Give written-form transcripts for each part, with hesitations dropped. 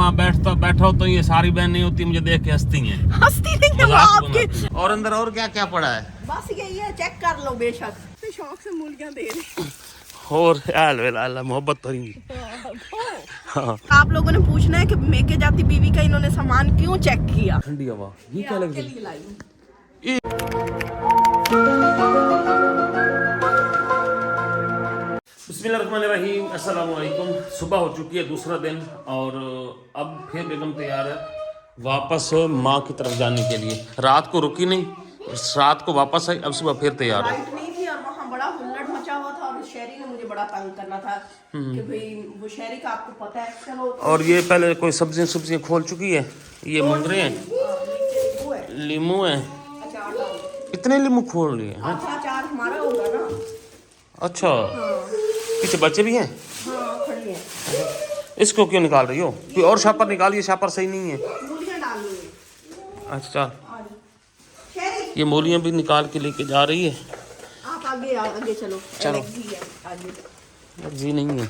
वहाँ बैठा हो तो ये सारी बहन नहीं होती, मुझे देख के हंसती हैं। हंसती नहीं है वो आपके। और अंदर और क्या क्या पड़ा है? बस यही है, चेक कर लो बेशक। तो शौक से मूलियां दे रहे। और अल्लाह मोहब्बत करेंगी। हाँ। आप लोगों ने पूछना है कि मेके जाती बीवी का इन्होंने सामान क्यों चेक किया। ठंडी हवा ये क्या लग रही है? बिस्मिल्लाहिर्रहमानिर्रहीम, अस्सलाम वालेकुम। सुबह हो चुकी है, दूसरा दिन, और अब फिर बेगम तैयार है वापस माँ की तरफ जाने के लिए। रात को रुकी नहीं, रात को वापस आई, अब सुबह फिर तैयार है। लाइट नहीं थी और वहाँ बड़ा हुल्लड़ मचा हुआ था और शहरी ने मुझे बड़ा तंग करना था कि भाई वो शहरी का आपको पता है। चलो। और ये पहले कोई सब्जियां खोल चुकी है। ये मुंगरे हैं, लीमू है। कितने लीमू खोल लिए हैं? अचार हमारा होगा ना। अच्छा। पीछे बच्चे भी हैं। हाँ, खड़ी है। इसको क्यों निकाल रही हो? कोई और शापर निकालिए, शापर सही नहीं है। मूलियां डाल लो। अच्छा, ये मूलियां भी निकाल के लेके जा रही है। आप आगे चलो। चलो। आगे जी नहीं है।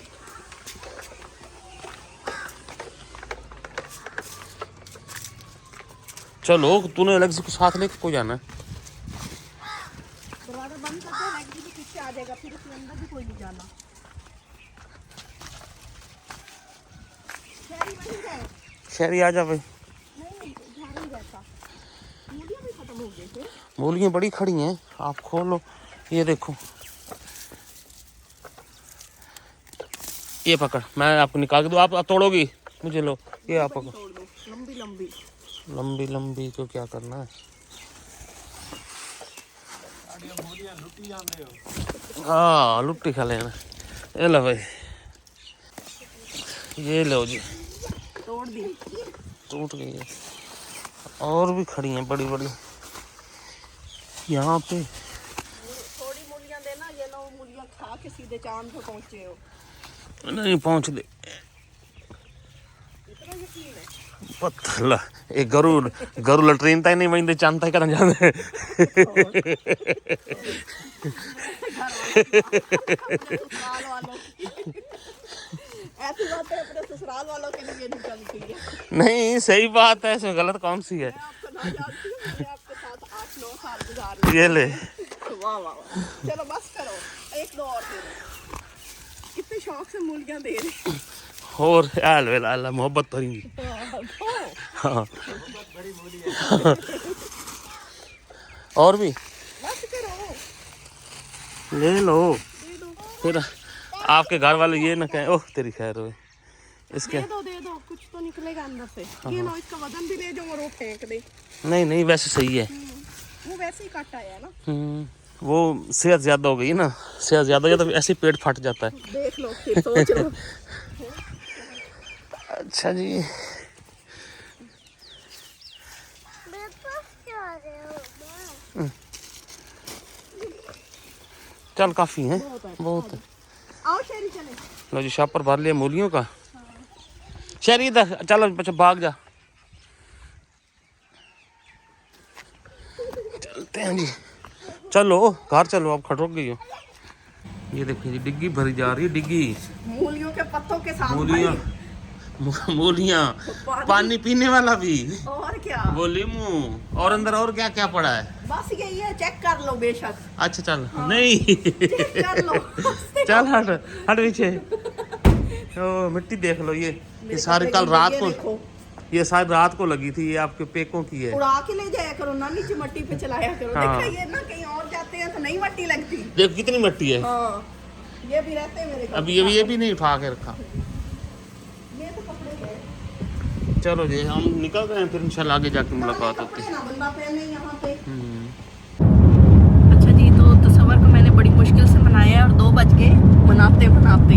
चलो, तूने अलग से साथ लेके को जाना है। दरवाजा बंद करते हैं, लड़की भी पीछे आ जाएगा, फिर उसके अंदर भी कोई नहीं जाना। शहरी आ जा भाई। नहीं, घर ही रहता। मूलियां भी खत्म हो गई थे। मूलियां बड़ी खड़ी हैं, आप खोलो। ये देखो, ये पकड़, मैं आपको निकाल के दूँ, आप तोड़ोगी? मुझे लो, ये आप पकड़। लंबी लंबी लंबी लंबी को क्या करना है? हाँ, लुट्टी खा लेना। ये लो भाई, ये लो जी। तोड़ दी, टूट गई है। और भी खड़ी हैं बड़ी बड़ी यहाँ पे। थोड़ी मूलियां देना, ये लो मूलियां खा के सीधे चांद पे पहुंचे हो। नहीं पहुँच दे। इतना यकीन है? पत्थर एक गरु लटरीन तक नहीं वहीं चांद करना जाते। ऐसी बात है अपने ससुराल वालों के लिए निकलती है। नहीं, सही बात है, इसमें गलत कौन सी है? मैं आपको ना जानती हूँ, मैंने आपके साथ 8-9 साल गुजारे। ये ले। वाह वाह वाह, चलो बस करो, एक दो और दे दो। कितने शौक से मूलियां दे रहे। और अल्लाह मोहब्बत करेंगी। हाँ। और भी बस करो, ले लो, दे दो। फिर आपके घर वाले ये ना कहें ओह तेरी खैर हो। इसके दे दो, कुछ तो निकलेगा अंदर से। ये लो, इसका वजन भी ले जाओ और वो फेंक दे। नहीं वैसे सही है। वो वैसे ही काटा है ना। वो सेहत ज्यादा हो गई ना, सेहत ज्यादा हो जाए तो ऐसे ही पेट फट जाता है। देख लो, फिर सोच लो। अच्छा जी, चल काफी है, बहुत है। आओ शहरी चले। लो जी, शापर भर लिया मूलियों का। शहरी इधर चलो, बच्चा भाग जा। चलते हैं जी, चलो घर चलो, अब खटोक गई हो। ये देखिए जी, डिग्गी भरी जा रही है, डिग्गी मूलियों के पत्तों के साथ। मूलियां, पानी पीने वाला भी, और क्या, वो लीमू, और अंदर और क्या क्या पड़ा है? बस यही है, चेक कर लो बेशक। अच्छा चल। हाँ। नहीं चेक कर लो। चल हट पीछे। ओ मिट्टी देख लो, ये सारी कल रात को, ये शायद रात को लगी थी, ये आपके पेकों की है। उड़ा के ले जाया करो ना, नीचे मट्टी पे चलाया करो। हाँ। देखा, ये ना कहीं और जाते हैं तो नहीं मट्टी लगती। देखो कितनी मिट्टी है। हाँ, ये भी रहते हैं मेरे घर। अब ये भी नहीं उठा के रखा। ये तो कपड़े हैं। चलो जी, हम निकल रहे हैं, फिर इंशाल्लाह आगे जाके मुलाकात होती है। ना बंदा पहने यहाँ पे। अच्छा जी, तो तस्वर को मैंने बड़ी मुश्किल से मनाया और 2 बज गए मनाते बनाते।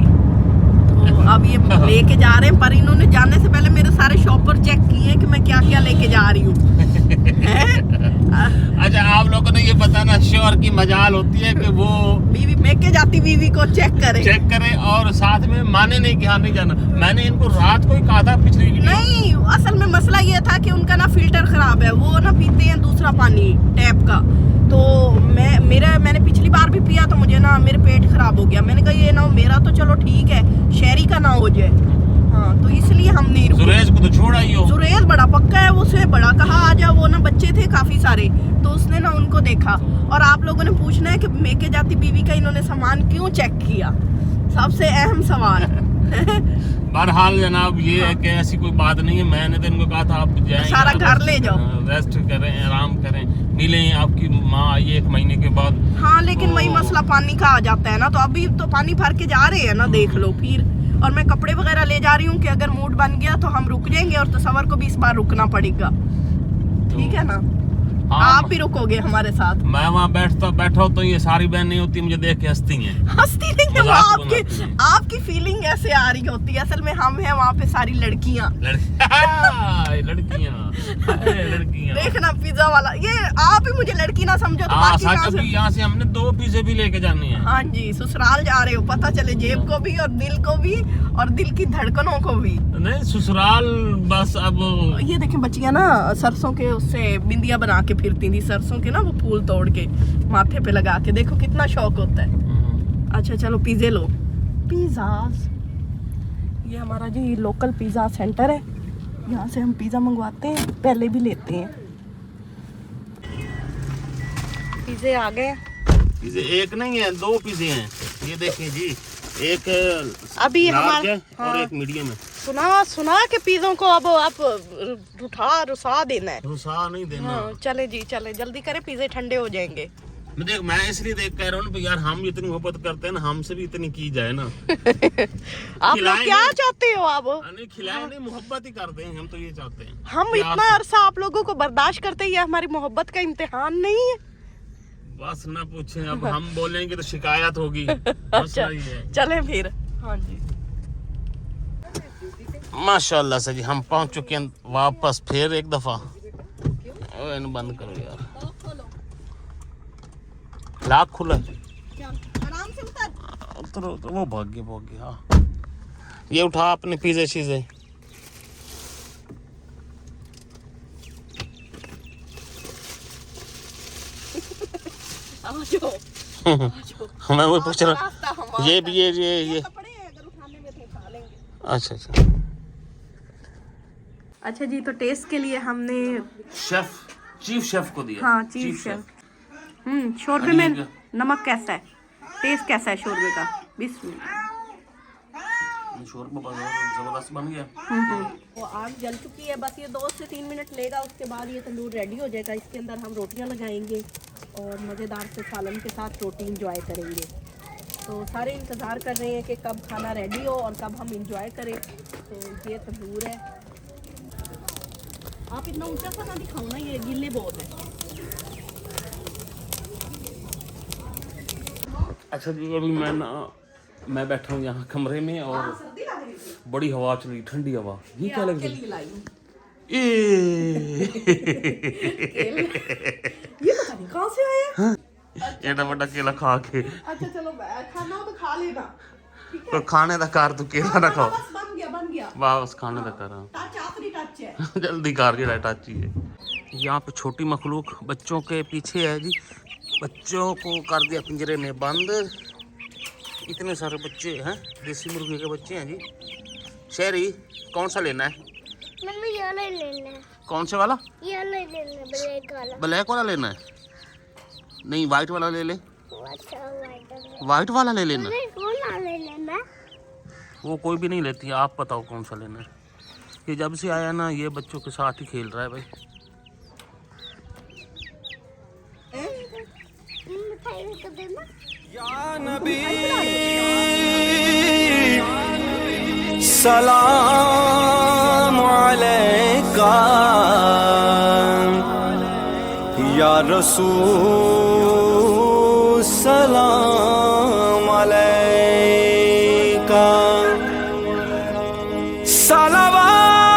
तो अब ये लेके जा रहे हैं, पर इन्होंने जाने से पहले मेरे सारे शॉपर चेक किए कि मैं क्या क्या लेके जा रही हूँ। अच्छा, आप लोगों ने ये बताना, श्योर की मजाल होती है कि वो बीवी मेके जाती बीवी को चेक करे और साथ में माने नहीं कि हाँ नहीं जाना। मैंने इनको रात को ही कहा था पिछली वीडियो। नहीं, असल में मसला ये था कि उनका ना फिल्टर खराब है, वो ना पीते हैं दूसरा पानी टैप का। तो मैंने पिछली बार भी पिया तो मुझे ना मेरे पेट खराब हो गया। मैंने कहा ये ना मेरा तो चलो ठीक है, शहरी का ना हो जाए। हाँ, तो इसलिए हम नहीं रुके। सुरेश को तो छोड़ा ही हो। सुरेश बड़ा पक्का है, उसे बड़ा कहा आ जा, वो ना बच्चे थे काफी सारे, तो उसने ना उनको देखा। और आप लोगों ने पूछना है कि मेके जाती बीवी का इन्होंने सामान क्यों चेक किया, सबसे अहम सवाल। बहरहाल जनाब ये है कि ऐसी कोई बात नहीं है। मैंने तो इनको कहा था आप जाएं, सारा घर ले जाओ, रेस्ट करें, आराम करें, मिलें। आपकी माँ आई 1 महीने के बाद। हाँ, लेकिन वही मसला पानी का आ जाता है ना, तो अभी तो पानी भर के जा रहे हैं ना, देख लो फिर। और मैं कपड़े वगैरह ले जा रही हूँ कि अगर मूड बन गया तो हम रुक जाएंगे, और तसव्वुर को भी इस बार रुकना पड़ेगा, ठीक है ना? आप भी रुकोगे हमारे साथ। मैं वहाँ बैठा तो ये सारी बहनें होती मुझे देख के हंसती हैं। हंसती नहीं है, वो आपकी फीलिंग ऐसे आ रही होती है। असल में हम हैं वहाँ पे सारी लड़कियाँ। लड़कियाँ देखना पिज्जा वाला, ये आप ही मुझे लड़की ना समझो तो बाकी कहाँ से? यहाँ से हमने 2 पिज़्ज़े भी लेके जाने हैं। हाँ जी, ससुराल जा रहे हो, पता चले जेब को भी और दिल को भी और दिल की धड़कनों को भी। नहीं ससुराल बस। अब ये देखें बच्चियां ना सरसों के उससे बिंदिया बना के फिरती थी, सरसों के ना वो फूल तोड़ के माथे पे लगा के, देखो कितना शौक होता है। अच्छा चलो पिज़्ज़े लो, पिज़्ज़ास। ये हमारा जी लोकल पिज़्ज़ा सेंटर है, यहाँ से हम पिज़्ज़ा मंगवाते हैं, पहले भी लेते हैं। पिज़्ज़े आ गए। पिज़्ज़े एक नहीं है, 2 पिज़्ज़े हैं। ये देखिए जी, एक अभी लार्ज है हाँ, और एक मीडियम है। सुना के पिज़्ज़ों को अब आप रुसा देना है। रुसा नहीं देना। हाँ, चले जी चले, जल्दी करें, पिज़्ज़े ठंडे हो जाएंगे। मैं इसलिए देख कह रहा हूँ यार, हम इतनी मोहब्बत करते हैं ना, हमसे भी इतनी की जाए ना। आप लोग क्या चाहते हो? आप नहीं खिलाए नहीं, मोहब्बत ही करते हैं हम, तो ये चाहते हैं। हम इतना अरसा आप लोगों को बर्दाश्त करते हैं, ये हमारी मोहब्बत का इम्तिहान नहीं है। बस ना पूछें, अब हम बोलेंगे तो शिकायत होगी। अच्छा, चलें फिर। हाँ जी, माशाल्लाह से जी हम पहुंच चुके हैं वापस फिर एक दफा। बंद करो यार, लाख खुला है। आराम से उतर। तो वो भाग गया। हाँ, ये उठा अपने पिज़्ज़े शीज़े। मैं वो पूछ रहा, ये भी ये अच्छा। अच्छा जी, तो टेस्ट के लिए हमने चीफ शेफ को दिया। हाँ, चीफ शेफ। शोरबे में नमक कैसा है, टेस्ट कैसा है शोरबे का? बिस्मिल्लाह। शोरबा जबरदस्त बन गया। वो आग जल चुकी है, बस ये 2 से 3 मिनट लेगा, उसके बाद ये तंदूर रेडी हो जाएगा। इसके अंदर हम रोटियां लगाएंगे और मज़ेदार से सालन के साथ रोटी इंजॉय करेंगे। तो सारे इंतज़ार कर रहे हैं कि कब खाना रेडी हो और कब हम इंजॉय करें। तो ये तंदूर है। आप इतना ऊंचा सा ना दिखाओ ना, ये गिल्ले बहुत है। अच्छा जी, अभी मैं बैठा हूँ यहाँ कमरे में और बड़ी हवा चल रही, ठंडी हवा। ये क्या लग रही है? ये पता नहीं कहाँ से आया। एडा बड़ा केला खा के। अच्छा चलो, खाना हो तो खा लेना। तो खाने का कार तू केला ना खाओ। बस बन गया। बस खाने का कर। टच आखिरी टच है। जल्दी कार के टच ही है। यहाँ पे छोटी मखलूक बच्चों के पीछे है जी। बच्चों को कर दिया पिंजरे में बंद। इतने सारे बच्चे हैं, देसी मुर्गे के बच्चे हैं जी। शहरी कौन सा लेना है? मम्मी ये लेना है। कौन से वाला? ये लेना है, ब्लैक वाला। ब्लैक वाला लेना है? नहीं, वाइट वाला ले ले। अच्छा, वाइट वाला ले लेना। वो ना ले लेना। वो कोई भी नहीं लेती है, आप बताओ कौन सा लेना है। ये जब से आया ना, ये बच्चों के साथ ही खेल रहा है भाई। या नबी सलाम अलैका या रसूल सलाम अलैका सलावतुल्लाह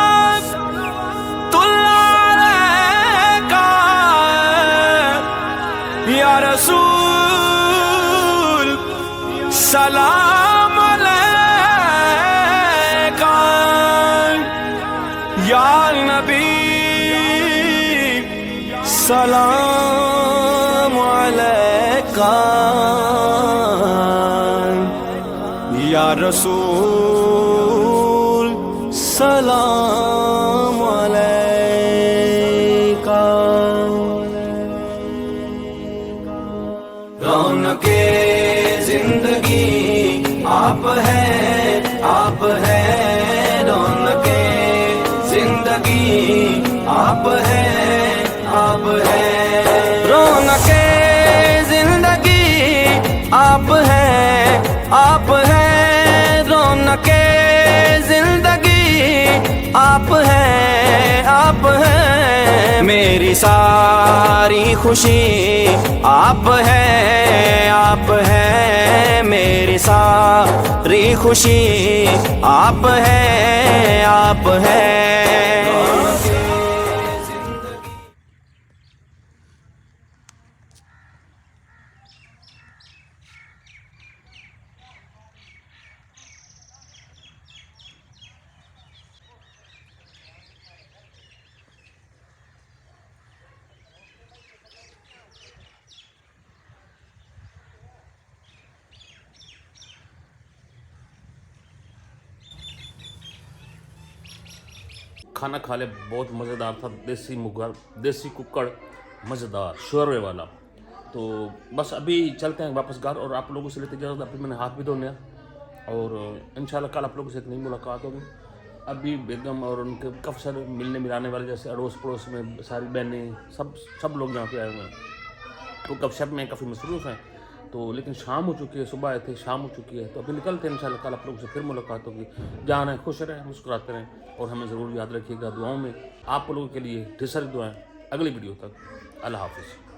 अलैका या रसूल सलाम अलैका या नबी सलाम अलैका या रसूल सलाम अलैका। रौनके जिंदगी आप है, आप है। रौनके जिंदगी आप है, आप है। रौनके जिंदगी आप है, आप है। रौनके जिंदगी आप है, आप है। मेरी सारी खुशी आप है, आप है। मेरी सारी खुशी आप है, आप है। खाना खा ले, बहुत मज़ेदार था। देसी मुर्गा, देसी कुक्कड़, मज़ेदार शोरवे वाला। तो बस अभी चलते हैं वापस घर, और आप लोगों से लेते इजाज़त। अभी मैंने हाथ भी धो लिया, और इंशाल्लाह कल आप लोगों से एक नई मुलाकात होगी। अभी बेगम और उनके काफ़ी सारे मिलने मिलाने वाले, जैसे अड़ोस पड़ोस में सारी बहनें, सब लोग यहाँ पे आए हुए हैं। तो गपशप में काफ़ी मसरूफ़ हैं। तो लेकिन शाम हो चुकी है, सुबह आए थे, शाम हो चुकी है। तो अभी निकलते हैं, इंशाल्लाह कल आप लोगों से फिर मुलाकात होगी। जहाँ रहें खुश रहें, मुस्कुराते रहें, और हमें ज़रूर याद रखिएगा दुआओं में। आप लोगों के लिए ढेर सारी दुआएं। अगली वीडियो तक, अल्लाह हाफ़िज़।